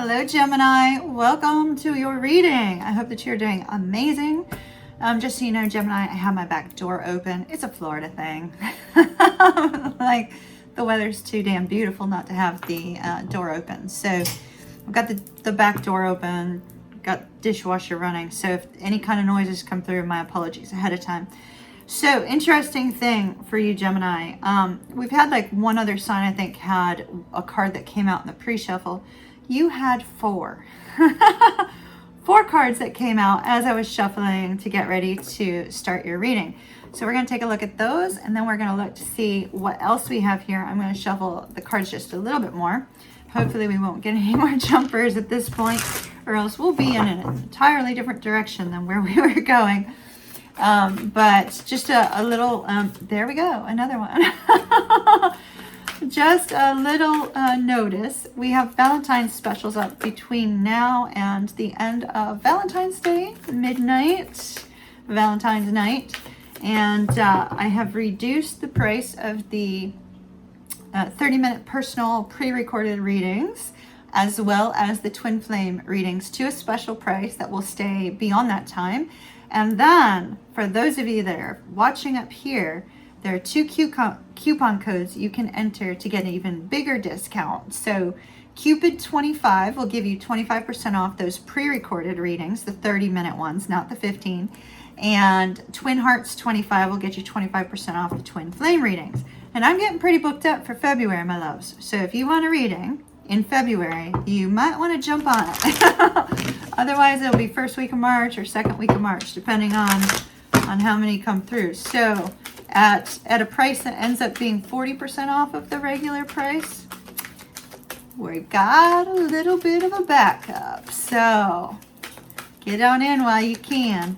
Hello, Gemini. Welcome to your reading. I hope that you're doing amazing. Just so you know, Gemini, I have my back door open. It's a Florida thing. Like, the weather's too damn beautiful not to have the door open. So I've got the back door open, got dishwasher running. So if any kind of noises come through, my apologies ahead of time. So, interesting thing for you, Gemini. We've had like one other sign, I think, had a card that came out in the pre-shuffle. You had 4. 4 cards that came out as I was shuffling to get ready to start your reading. So we're going to take a look at those, and then we're going to look to see what else we have here. I'm going to shuffle the cards just a little bit more. Hopefully we won't get any more jumpers at this point, or else we'll be in an entirely different direction than where we were going. But just a little, there we go, another one. Just a little notice. We have Valentine's specials up between now and the end of Valentine's Day, midnight, Valentine's night. And I have reduced the price of the 30-minute personal pre-recorded readings, as well as the twin flame readings, to a special price that will stay beyond that time. And then, for those of you that are watching up here, there are 2 coupon codes you can enter to get an even bigger discount. So, Cupid 25 will give you 25% off those pre-recorded readings, the 30-minute ones, not the 15. And Twin Hearts 25 will get you 25% off the twin flame readings. And I'm getting pretty booked up for February, my loves. So, if you want a reading in February, you might want to jump on it. Otherwise, it'll be first week of March or second week of March, depending on how many come through. So at a price that ends up being 40% off of the regular price, we've got a little bit of a backup. So get on in while you can.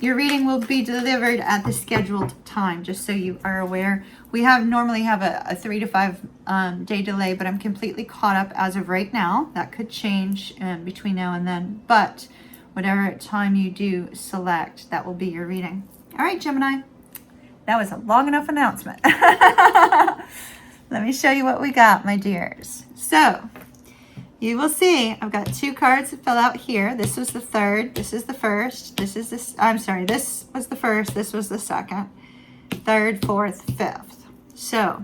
Your reading will be delivered at the scheduled time, just so you are aware. We normally have a 3 to 5 day delay, but I'm completely caught up as of right now. That could change between now and then, but whatever time you do select, that will be your reading. All right, Gemini, that was a long enough announcement. Let me show you what we got, my dears. So you will see I've got 2 cards that fell out here. This was the third, this is the first, this was the first, this was the second, third, fourth, fifth. So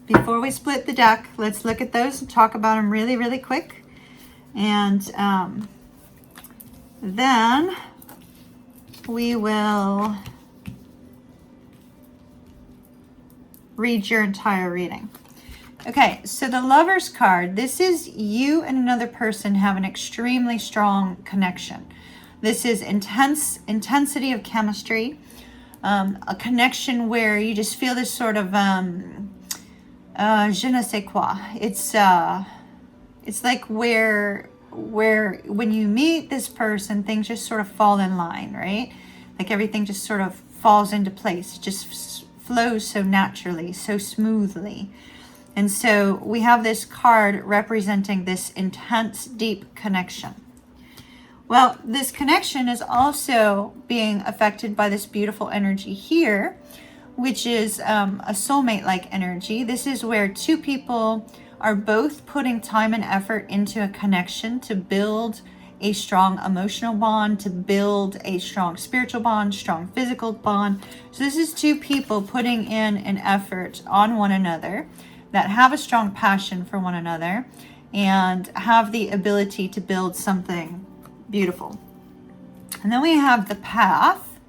before we split the deck, let's look at those and talk about them really, really quick. And then we will read your entire reading. Okay, so the Lover's card, this is you and another person have an extremely strong connection. This is intensity of chemistry, a connection where you just feel this sort of je ne sais quoi. It's like where when you meet this person, things just sort of fall in line, right? Like everything just sort of falls into place. It just flows so naturally, so smoothly. And so we have this card representing this intense, deep connection. Well, this connection is also being affected by this beautiful energy here, which is a soulmate-like energy. This is where 2 people are both putting time and effort into a connection to build a strong emotional bond, to build a strong spiritual bond, strong physical bond. So this is 2 people putting in an effort on one another that have a strong passion for one another and have the ability to build something beautiful. And then we have the path.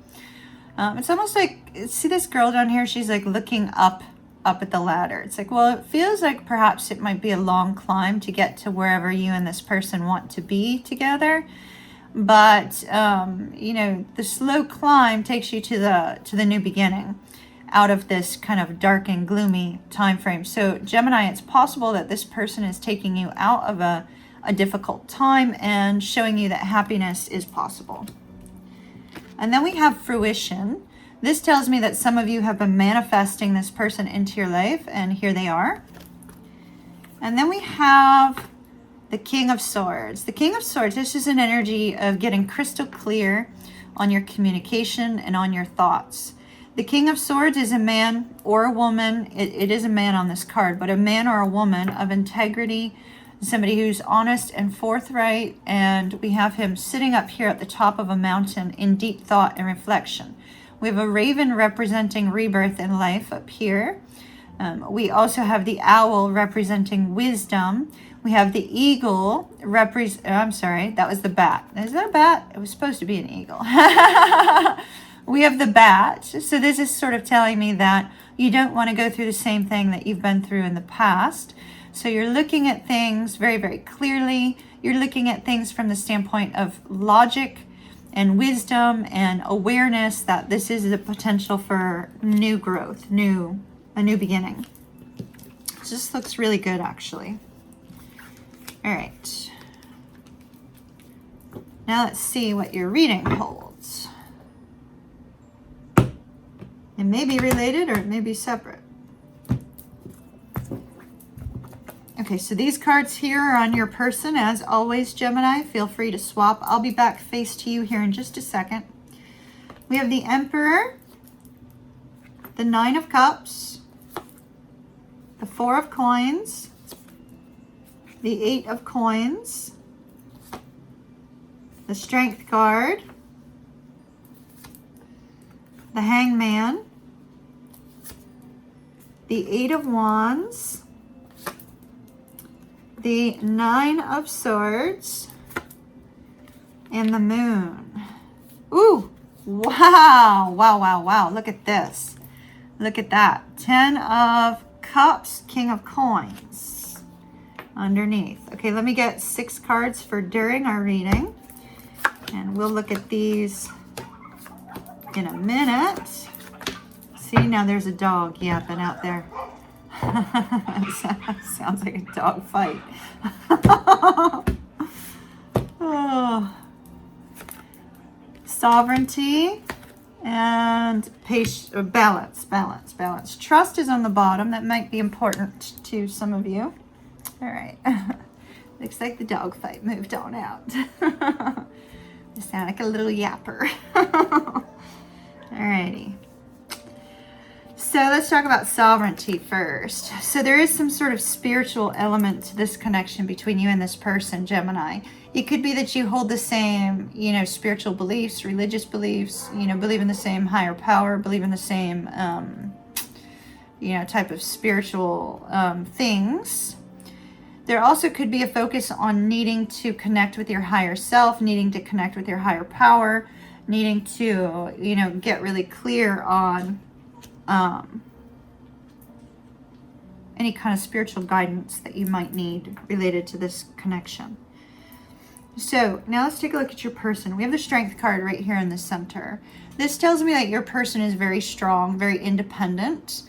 It's almost like, see this girl down here? She's like looking up at the ladder. It's like, well, it feels like perhaps it might be a long climb to get to wherever you and this person want to be together. But, you know, the slow climb takes you to the new beginning out of this kind of dark and gloomy time frame. So Gemini, it's possible that this person is taking you out of a difficult time and showing you that happiness is possible. And then we have fruition. This tells me that some of you have been manifesting this person into your life, and here they are. And then we have the King of Swords. The King of Swords, this is an energy of getting crystal clear on your communication and on your thoughts. The King of Swords is a man or a woman. It is a man on this card, but a man or a woman of integrity, somebody who's honest and forthright, and we have him sitting up here at the top of a mountain in deep thought and reflection. We have a raven representing rebirth in life up here. We also have the owl representing wisdom. We have the eagle I'm sorry, that was the bat. Is that a bat? It was supposed to be an eagle. We have the bat. So this is sort of telling me that you don't want to go through the same thing that you've been through in the past. So you're looking at things very, very clearly. You're looking at things from the standpoint of logic and wisdom and awareness that this is the potential for new growth, a new beginning. This looks really good, actually. All right. Now let's see what your reading holds. It may be related or it may be separate. Okay, so these cards here are on your person. As always, Gemini, feel free to swap. I'll be back face to you here in just a second. We have the Emperor, the Nine of Cups, the Four of Coins, the Eight of Coins, the Strength card, the Hangman, the Eight of Wands, the Nine of Swords, and the Moon. Ooh, wow, wow, wow, wow. Look at this. Look at that. 10 of Cups, King of Coins underneath. Okay, let me get 6 cards for during our reading. And we'll look at these in a minute. See, now there's a dog yapping out there. Sounds like a dog fight. Oh. Sovereignty and patience, or balance. Trust is on the bottom. That might be important to some of you. All right. Looks like the dog fight moved on out. You sound like a little yapper. Alrighty. So let's talk about sovereignty first. So there is some sort of spiritual element to this connection between you and this person, Gemini. It could be that you hold the same, spiritual beliefs, religious beliefs, believe in the same higher power, believe in the same, type of spiritual things. There also could be a focus on needing to connect with your higher self, needing to connect with your higher power, needing to, get really clear on any kind of spiritual guidance that you might need related to this connection. So now let's take a look at your person. We have the Strength card right here in the center. This tells me that your person is very strong, very independent.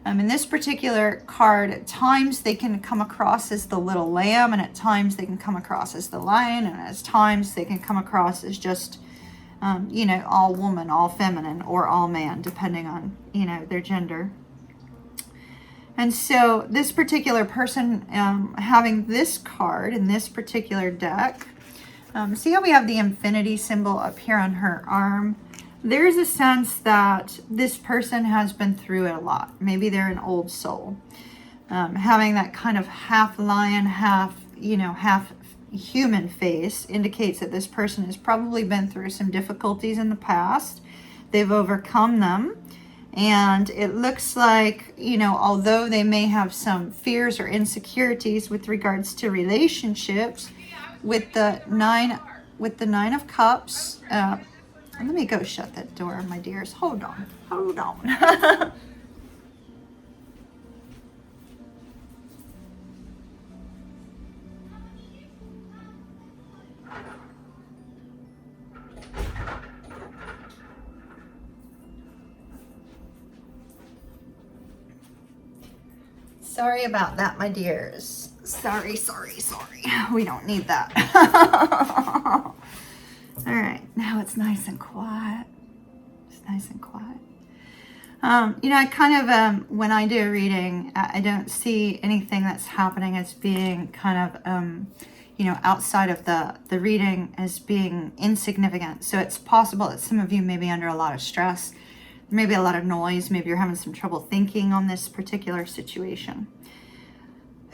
In this particular card, at times they can come across as the little lamb, and at times they can come across as the lion, and at times they can come across as just, all woman, all feminine, or all man, depending on, their gender. And so this particular person having this card in this particular deck, see how we have the infinity symbol up here on her arm? There's a sense that this person has been through it a lot. Maybe they're an old soul. Having that kind of half lion, half human face indicates that this person has probably been through some difficulties in the past. They've overcome them. And it looks like, although they may have some fears or insecurities with regards to relationships, with the nine of Cups, let me go shut that door, my dears. Hold on. Sorry about that, my dears. Sorry. We don't need that. All right, now it's nice and quiet. I kind of, when I do a reading, I don't see anything that's happening as being kind of, outside of the reading as being insignificant. So it's possible that some of you may be under a lot of stress, maybe a lot of noise, maybe you're having some trouble thinking on this particular situation.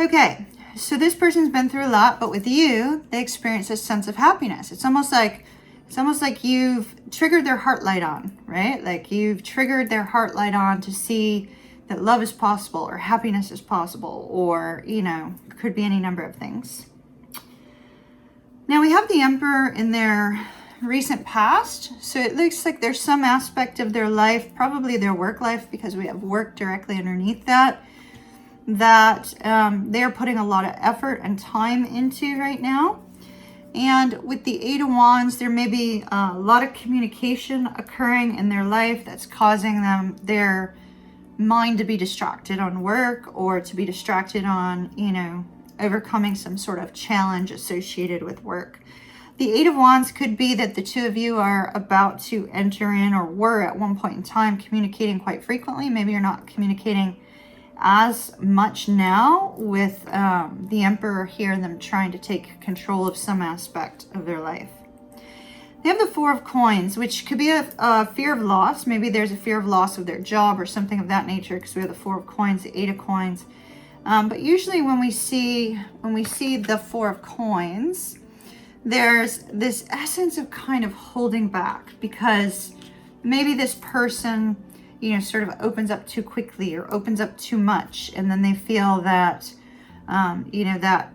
Okay, So this person's been through a lot, but with you, they experience a sense of happiness. It's almost like you've triggered their heart light on, right? Like you've triggered their heart light on to see that love is possible or happiness is possible, or, you know, could be any number of things. Now we have the Emperor in their recent past. So it looks like there's some aspect of their life, probably their work life, because we have work directly underneath that, they're putting a lot of effort and time into right now. And with the Eight of Wands, there may be a lot of communication occurring in their life that's causing their mind to be distracted on work, or to be distracted on, you know, overcoming some sort of challenge associated with work. The Eight of Wands could be that the two of you are about to enter in, or were at one point in time, communicating quite frequently. Maybe you're not communicating as much now with the Emperor here, and them trying to take control of some aspect of their life. They have the Four of Coins, which could be a fear of loss. Maybe there's a fear of loss of their job or something of that nature, because we have the Four of Coins, the Eight of Coins. But usually when we see the Four of Coins, there's this essence of kind of holding back, because maybe this person, you know, sort of opens up too quickly or opens up too much, and then they feel that, you know, that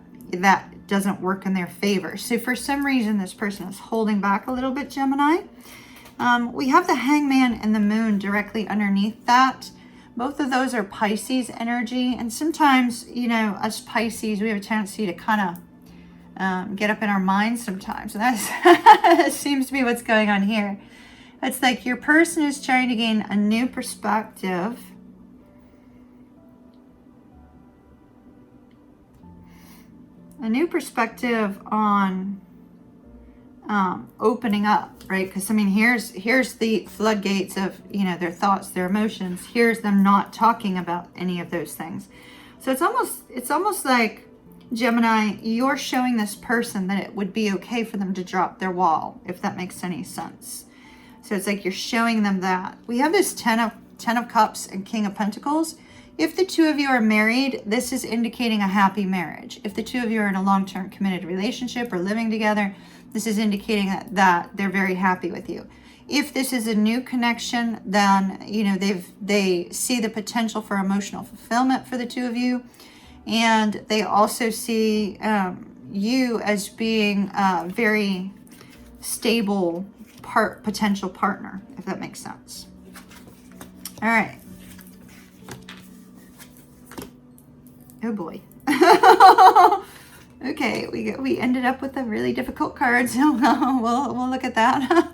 doesn't work in their favor. So for some reason, this person is holding back a little bit, Gemini. We have the Hangman and the Moon directly underneath that. Both of those are Pisces energy. And sometimes, you know, us Pisces, we have a tendency to kind of get up in our minds sometimes. And that seems to be what's going on here. It's like your person is trying to gain a new perspective. A new perspective on opening up, right? Because I mean, here's the floodgates of, you know, their thoughts, their emotions. Here's them not talking about any of those things. So it's almost like, Gemini, you're showing this person that it would be okay for them to drop their wall, if that makes any sense. So it's like you're showing them that. We have this Ten of Cups and King of Pentacles. If the two of you are married, this is indicating a happy marriage. If the two of you are in a long-term committed relationship or living together, this is indicating that they're very happy with you. If this is a new connection, then, you know, they see the potential for emotional fulfillment for the two of you. And they also see you as being a very stable potential partner, if that makes sense. All right. Oh boy. Okay, we ended up with a really difficult card, so we'll look at that.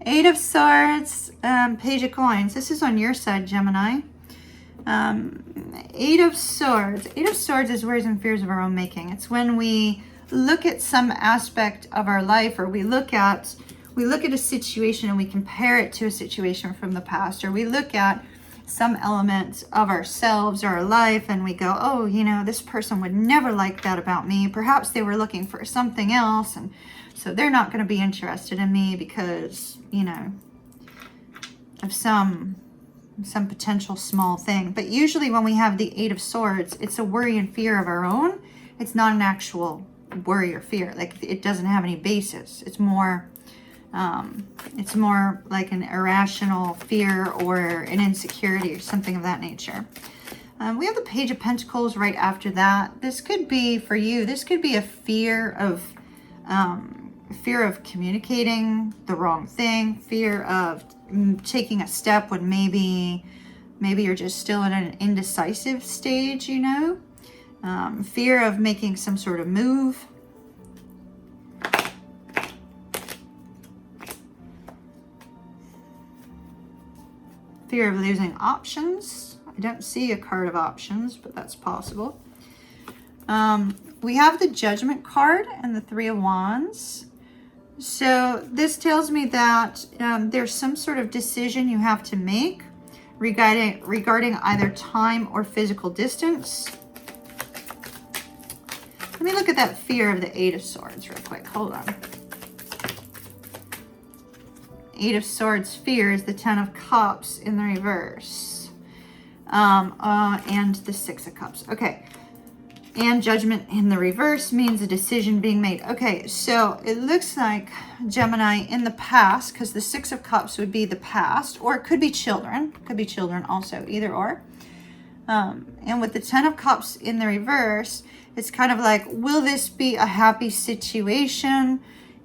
Eight of Swords, Page of Coins. This is on your side, Gemini. Eight of Swords. Eight of Swords is worries and fears of our own making. It's when we look at some aspect of our life, or we look at a situation and we compare it to a situation from the past, or we look at some element of ourselves or our life and we go, oh, you know, this person would never like that about me. Perhaps they were looking for something else, and so they're not going to be interested in me because, you know, of some potential small thing. But usually when we have the Eight of Swords, it's a worry and fear of our own. It's not an actual worry or fear. Like, it doesn't have any basis. It's more like an irrational fear or an insecurity or something of that nature. We have the Page of Pentacles right after that. This could be, for you, this could be a fear of communicating the wrong thing, fear of taking a step when maybe you're just still in an indecisive stage, you know, fear of making some sort of move. Fear of losing options. I don't see a card of options, but that's possible. We have the Judgment card and the Three of Wands. So this tells me that there's some sort of decision you have to make regarding either time or physical distance. Let me look at that fear of the Eight of Swords real quick. Hold on. Eight of Swords fear is the Ten of Cups in the reverse. And the Six of Cups. Okay. And Judgment in the reverse means a decision being made. Okay, so it looks like Gemini in the past, because the Six of Cups would be the past, or it could be children. Could be children also, either or. And with the Ten of Cups in the reverse, it's kind of like, will this be a happy situation?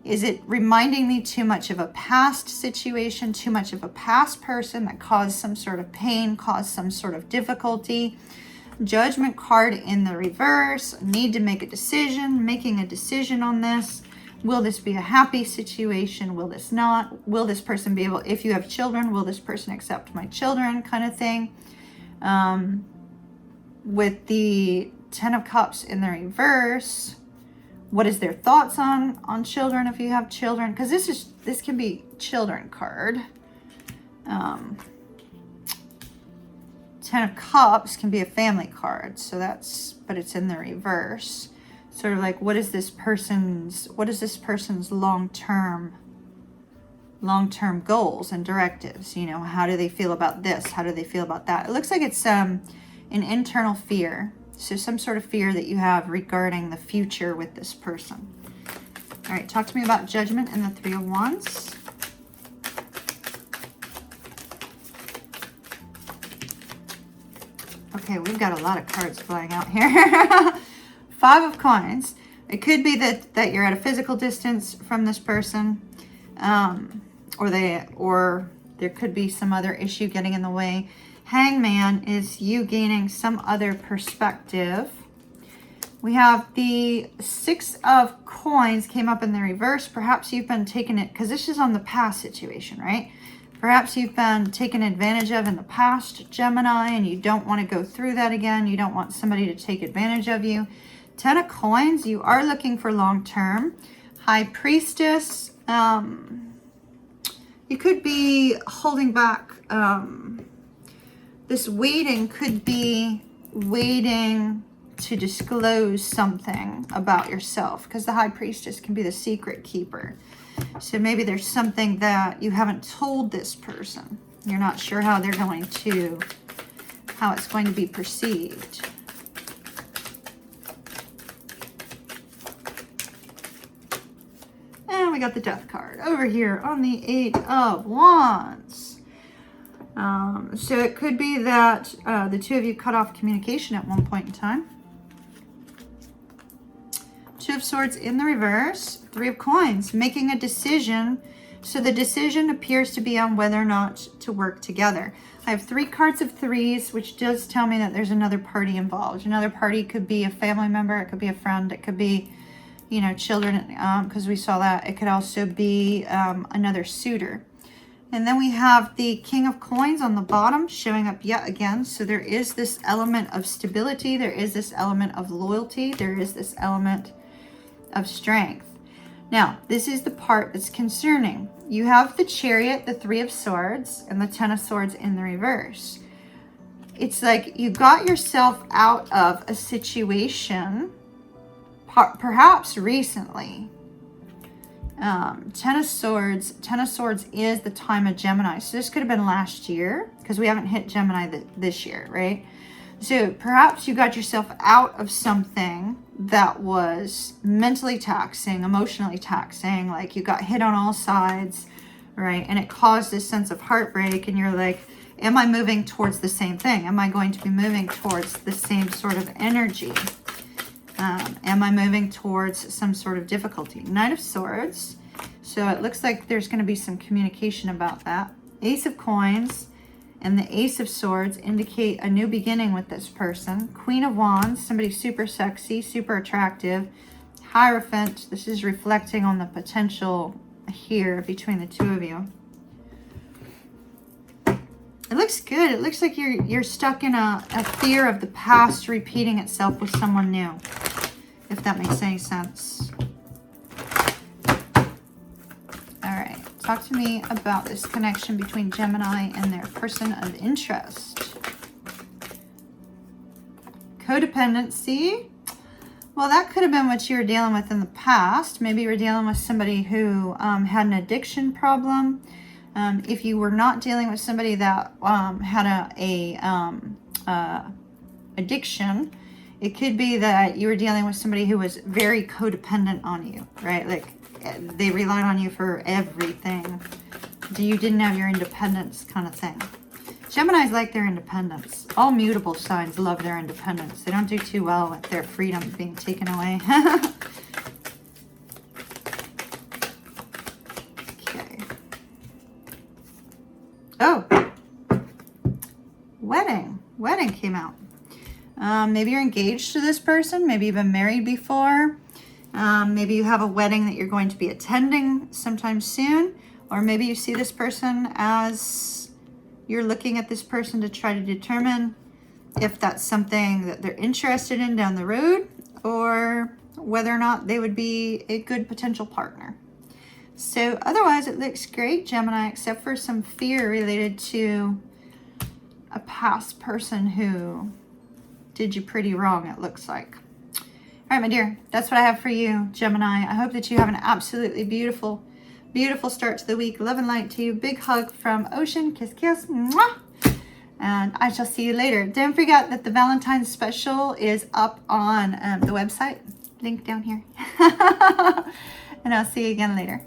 Is it reminding me too much of a past situation, too much of a past person that caused some sort of pain, caused some sort of difficulty? Judgment card in the reverse, need to make a decision, making a decision on this. Will this be a happy situation? Will this not? Will this person be able, if you have children, will this person accept my children, kind of thing? With the Ten of Cups in the reverse, what is their thoughts on children if you have children? Because this can be children card. Ten of Cups can be a family card, so that's, but it's in the reverse. Sort of like, what is this person's long-term goals and directives? You know, how do they feel about this? How do they feel about that? It looks like it's an internal fear. So some sort of fear that you have regarding the future with this person. All right, talk to me about Judgment and the Three of Wands. Okay, we've got a lot of cards flying out here. Five of Coins. It could be that you're at a physical distance from this person, or there could be some other issue getting in the way. Hangman is you gaining some other perspective. We have the Six of Coins came up in the reverse. Perhaps you've been taking it, because this is on the past situation, right? Perhaps you've been taken advantage of in the past, Gemini, and you don't want to go through that again. You don't want somebody to take advantage of you. Ten of Coins, you are looking for long-term. High Priestess, you could be holding back. This waiting could be waiting to disclose something about yourself, because the High Priestess can be the secret keeper. So maybe there's something that you haven't told this person. You're not sure how it's going to be perceived. And we got the Death card over here on the Eight of Wands. So it could be that the two of you cut off communication at one point in time. Two of Swords in the reverse. Three of Coins, making a decision. So the decision appears to be on whether or not to work together. I have three cards of threes, which does tell me that there's another party involved. Another party could be a family member. It could be a friend. It could be, you know, children, because we saw that. It could also be another suitor. And then we have the King of Coins on the bottom showing up yet again. So there is this element of stability. There is this element of loyalty. There is this element of strength. Now, this is the part that's concerning. You have the Chariot, the Three of Swords, and the Ten of Swords in the reverse. It's like you got yourself out of a situation, perhaps recently. Ten of Swords is the time of Gemini. So this could have been last year, because we haven't hit Gemini this year, right? So perhaps you got yourself out of something that was mentally taxing, emotionally taxing, like you got hit on all sides, right? And it caused this sense of heartbreak, and you're like, am I moving towards the same thing? Am I going to be moving towards the same sort of energy? Am I moving towards some sort of difficulty? Knight of Swords. So it looks like there's going to be some communication about that. Ace of Coins and the Ace of Swords indicate a new beginning with this person. Queen of Wands, somebody super sexy, super attractive. Hierophant, this is reflecting on the potential here between the two of you. It looks good. It looks like you're stuck in a fear of the past repeating itself with someone new, if that makes any sense. All right. Talk to me about this connection between Gemini and their person of interest. Codependency. Well, that could have been what you were dealing with in the past. Maybe you were dealing with somebody who had an addiction problem. If you were not dealing with somebody that had a addiction, It could be that you were dealing with somebody who was very codependent on you, right? Like they relied on you for everything. You didn't have your independence kind of thing. Geminis like their independence. All mutable signs love their independence. They don't do too well with their freedom being taken away. Okay. Oh. Wedding. Wedding came out. Maybe you're engaged to this person. Maybe you've been married before. Maybe you have a wedding that you're going to be attending sometime soon. Or maybe you see this person as you're looking at this person to try to determine if that's something that they're interested in down the road or whether or not they would be a good potential partner. So otherwise it looks great, Gemini, except for some fear related to a past person who did you pretty wrong, it looks like. All right, my dear, that's what I have for you, Gemini. I hope that you have an absolutely beautiful, beautiful start to the week. Love and light to you. Big hug from Ocean. Kiss, kiss. Mwah! And I shall see you later. Don't forget that the Valentine's special is up on the website. Link down here. And I'll see you again later.